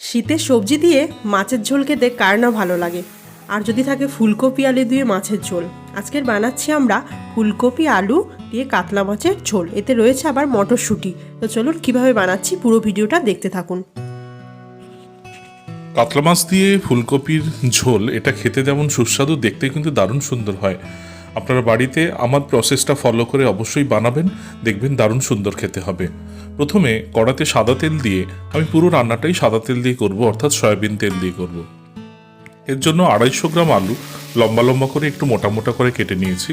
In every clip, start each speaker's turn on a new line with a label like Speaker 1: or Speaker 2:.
Speaker 1: শীতের সবজি দিয়ে মাছের ঝোল খেতে কার না ভালো লাগে। আর যদি থাকে ফুলকপি আলু দিয়ে মাছের ঝোল। আজকের বানাচ্ছি আমরা ফুলকপি আলু দিয়ে কাতলা মাছের ঝোল, এতে রয়েছে আবার মটরশুঁটি। তো চলুন কীভাবে বানাচ্ছি পুরো ভিডিওটা দেখতে থাকুন।
Speaker 2: কাতলা মাছ দিয়ে ফুলকপির ঝোল, এটা খেতে যেমন সুস্বাদু, দেখতে কিন্তু দারুণ সুন্দর হয়। আপনারা বাড়িতে আমার প্রসেসটা ফলো করে অবশ্যই বানাবেন, দেখবেন দারুণ সুন্দর খেতে হবে। প্রথমে কড়াতে সাদা তেল দিয়ে, আমি পুরো রান্নাটাই সাদা তেল দিয়ে করব, অর্থাৎ সয়াবিন তেল দিয়ে করব। এর জন্য 250 গ্রাম আলু লম্বা লম্বা করে একটু মোটা মোটা করে কেটে নিয়েছি।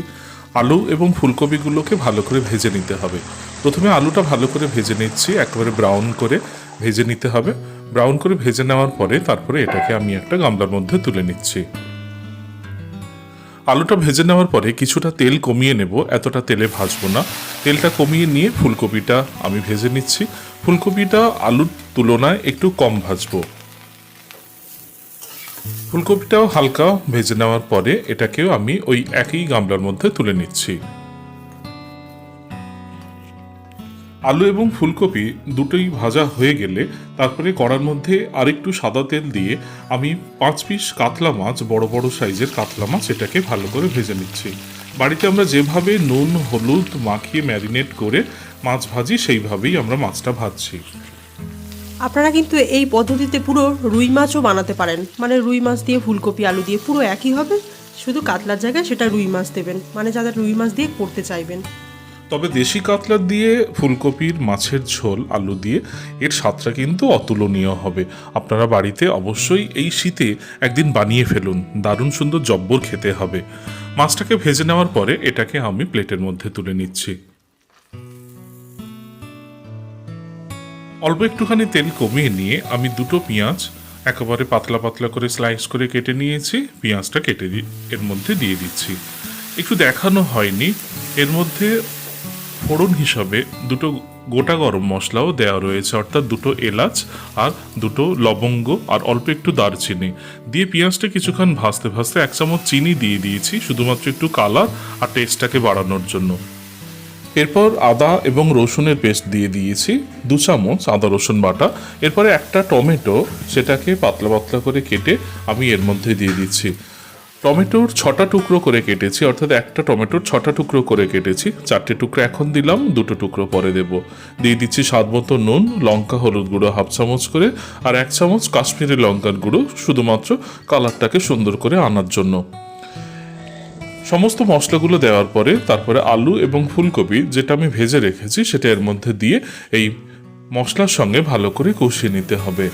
Speaker 2: আলু এবং ফুলকপিগুলোকে ভালো করে ভেজে নিতে হবে। প্রথমে আলুটা ভালো করে ভেজে নিচ্ছি, একেবারে ব্রাউন করে ভেজে নিতে হবে। ব্রাউন করে ভেজে নেওয়ার পরে তারপরে এটাকে আমি একটা গামলার মধ্যে তুলে নিচ্ছি। আলুটা ভেজে নেওয়ার পরে কিছুটা তেল কমিয়ে নেব, এতটা তেলে ভাজবো না। তেলটা কমিয়ে নিয়ে ফুলকপিটা আমি ভেজে নিচ্ছি। ফুলকপিটা আলুর তুলনায় একটু কম ভাজবো। ফুলকপিটাও হালকা ভেজে নেওয়ার পরে এটাকেও আমি ওই একই গামলার মধ্যে তুলে নিচ্ছি। আলু এবং ফুলকপি দুটোই ভাজা হয়ে গেলে তারপরে কড়ার মধ্যে আরেকটু সাদা তেল দিয়ে আমি 5 পিস কাতলা মাছ, বড় বড় সাইজের কাতলা মাছ, এটাকে ভালো করে ভেজে নিচ্ছি। বাড়িতে আমরা যেভাবে নুন হলুদ মাখিয়ে ম্যারিনেট করে মাছ ভাজি, সেইভাবেই আমরা মাছটা ভাজছি।
Speaker 1: আপনারা কিন্তু এই পদ্ধতিতে পুরো রুই মাছও বানাতে পারেন, মানে রুই মাছ দিয়ে ফুলকপি আলু দিয়ে পুরো একই হবে, শুধু কাতলার জায়গায় সেটা রুই মাছ দেবেন, মানে যাদের রুই মাছ দিয়ে করতে চাইবেন।
Speaker 2: তবে দেশি কাতলা দিয়ে ফুলকপির মাছের ঝোল আলু দিয়ে এর স্বাদটা কিন্তু অতুলনীয় হবে। আপনারা বাড়িতে অবশ্যই এই শীতে একদিন বানিয়ে ফেলুন, দারুণ সুন্দর জব্বর খেতে হবে। মাছটাকে ভেজে নেওয়ার পরে এটাকে আমি প্লেটের মধ্যে তুলে নিচ্ছি। অল্প একটুখানি তেল কমিয়ে নিয়ে আমি দুটো পেঁয়াজ একেবারে পাতলা পাতলা করে স্লাইস করে কেটে নিয়েছি। পেঁয়াজটা কেটে এর মধ্যে দিয়ে দিচ্ছি। একটু দেখানো হয়নি, এর মধ্যে ফোড়ন হিসাবে দুটো গোটা গরম মশলাও দেওয়া রয়েছে, অর্থাৎ দুটো এলাচ আর দুটো লবঙ্গ আর অল্প একটু দারচিনি দিয়ে পেঁয়াজটা কিছুক্ষণ ভাজতে ভাজতে 1 চামচ চিনি দিয়ে দিয়েছি, শুধুমাত্র একটু কালার আর টেস্টটাকে বাড়ানোর জন্য। এরপর আদা এবং রসুনের পেস্ট দিয়ে দিয়েছি 2 চামচ আদা রসুন বাটা। এরপরে একটা টমেটো, সেটাকে পাতলা পাতলা করে কেটে আমি এর মধ্যে দিয়ে দিচ্ছি। টমেটোর 6টা টুকরো করে কেটেছি, অর্থাৎ একটা টমেটোর 6টা টুকরো করে কেটেছি। 4টে টুকরো এখন দিলাম, 2টো টুকরো পরে দেব। দিয়ে দিচ্ছি স্বাদ মতো নুন, লঙ্কা হলুদ গুঁড়ো 1/2 চামচ করে, আর 1 চামচ কাশ্মীরি লঙ্কার গুঁড়ো, শুধুমাত্র কালারটাকে সুন্দর করে আনার জন্য। সমস্ত মশলাগুলো দেওয়ার পরে তারপরে আলু এবং ফুলকপি যেটা আমি ভেজে রেখেছি সেটা এর মধ্যে দিয়ে এই মশলার সঙ্গে ভালো করে কষিয়ে নিতে হবে।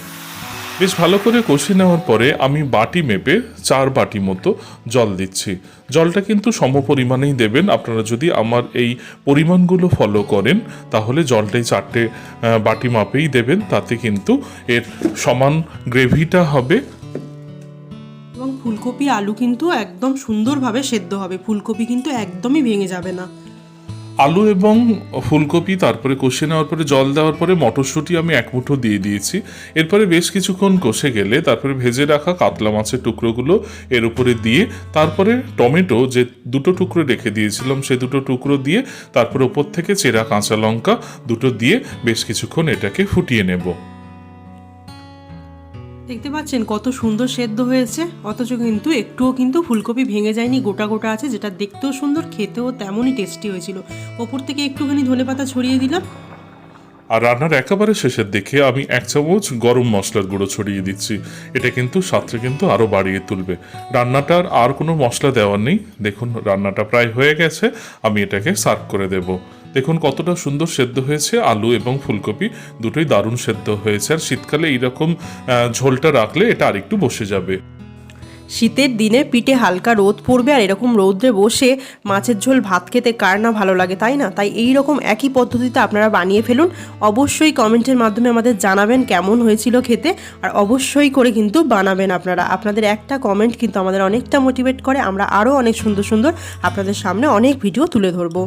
Speaker 2: বেশ ভালো করে কষিয়ে নেওয়ার পরে আমি বাটি মেপে 4 বাটি মতো জল দিচ্ছি। জলটা কিন্তু সম পরিমাণেই দেবেন। আপনারা যদি আমার এই পরিমাণগুলো ফলো করেন তাহলে জলটাই 4টে বাটি মাপেই দেবেন, তাতে কিন্তু এর সমান গ্রেভিটা হবে।
Speaker 1: এবং ফুলকপি আলু কিন্তু একদম সুন্দরভাবে সেদ্ধ হবে, ফুলকপি কিন্তু একদমই ভেঙে যাবে না।
Speaker 2: আলু এবং ফুলকপি তারপরে কষে নেওয়ার পরে জল দেওয়ার পরে মটরশুঁটি আমি 1 মুঠো দিয়ে দিয়েছি। এরপরে বেশ কিছুক্ষণ কষে গেলে তারপরে ভেজে রাখা কাতলা মাছের টুকরোগুলো এর উপরে দিয়ে, তারপরে টমেটো যে 2টো টুকরো রেখে দিয়েছিলাম সে 2টো টুকরো দিয়ে, তারপরে ওপর থেকে চেরা কাঁচা লঙ্কা 2টো দিয়ে বেশ কিছুক্ষণ এটাকে ফুটিয়ে নেব।
Speaker 1: দেখতে পাচ্ছেন কত সুন্দর সেদ্ধ হয়েছে, অথচ কিন্তু একটুও কিন্তু ফুলকপি ভেঙে যায়নি, গোটা গোটা আছে, যেটা দেখতেও সুন্দর, খেতেও তেমনই টেস্টি হয়েছিল। ওপর থেকে একটুখানি ধনেপাতা ছড়িয়ে দিলাম।
Speaker 2: আর রান্নার একেবারে শেষের দিকে আমি 1 চামচ গরম মশলার গুঁড়ো ছড়িয়ে দিচ্ছি। এটা কিন্তু স্বাদটা কিন্তু আরও বাড়িয়ে তুলবে। রান্নাটার আর কোনো মশলা দেওয়ার নেই। দেখুন রান্নাটা প্রায় হয়ে গেছে, আমি এটাকে সার্ভ করে দেব। দেখুন কতটা সুন্দর সেদ্ধ হয়েছে, আলু এবং ফুলকপি দুটোই দারুণ সেদ্ধ হয়েছে। আর শীতকালে এইরকম ঝোলটা রাখলে এটা আরেকটু বসে যাবে।
Speaker 1: শীতের দিনে পিঠে হালকা রোদ পড়বে, আর এরকম রোদে বসে মাছের ঝোল ভাত খেতে কার না ভালো লাগে, তাই না? তাই এই রকম একই পদ্ধতিতে আপনারা বানিয়ে ফেলুন। অবশ্যই কমেন্টের মাধ্যমে আমাদের জানাবেন কেমন হয়েছিল খেতে, আর অবশ্যই করে কিন্তু বানাবেন আপনারা। আপনাদের একটা কমেন্ট কিন্তু আমাদের অনেকটা মোটিভেট করে, আমরা আরও অনেক সুন্দর সুন্দর আপনাদের সামনে অনেক ভিডিও তুলে ধরবো।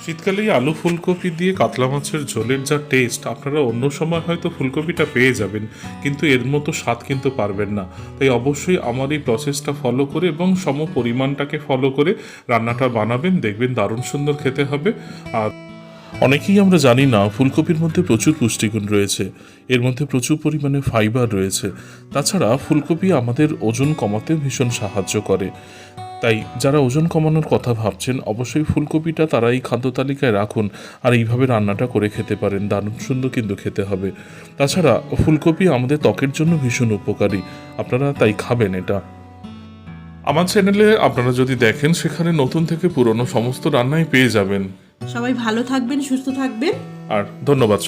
Speaker 2: শীতকালে আলু ফুলকপি দিয়ে কাতলা মাছের ঝোলের যা টেস্ট, আপনারা অন্য সময় হয়তো ফুলকপিটা পেয়ে যাবেন, কিন্তু এর মতো স্বাদ কিন্তু পারবেন না। তাই অবশ্যই আমার এই প্রসেসটা ফলো করে এবং সম পরিমাণটাকে ফলো করে রান্নাটা বানাবেন, দেখবেন দারুণ সুন্দর খেতে হবে। আর অনেকেই আমরা জানি না ফুলকপির মধ্যে প্রচুর পুষ্টিগুণ রয়েছে, এর মধ্যে প্রচুর পরিমাণে ফাইবার রয়েছে। তাছাড়া ফুলকপি আমাদের ওজন কমাতে ভীষণ সাহায্য করে। তাই যারা ওজন কমানোর কথা ভাবছেন অবশ্যই ফুলকপিটা তারা এই খাদ্য তালিকায় রাখুন, আর এইভাবে রান্নাটা করে খেতে পারেন, দারুণ সুন্দর কিন্তু খেতে হবে। তাছাড়া ফুলকপি আমাদের ত্বকের জন্য ভীষণ উপকারী, আপনারা তাই খাবেন এটা। আমার চ্যানেলে আপনারা যদি দেখেন সেখানে নতুন থেকে পুরনো সমস্ত রান্নাই পেয়ে যাবেন।
Speaker 1: সবাই ভালো থাকবেন, সুস্থ থাকবেন।
Speaker 2: আর ধন্যবাদ।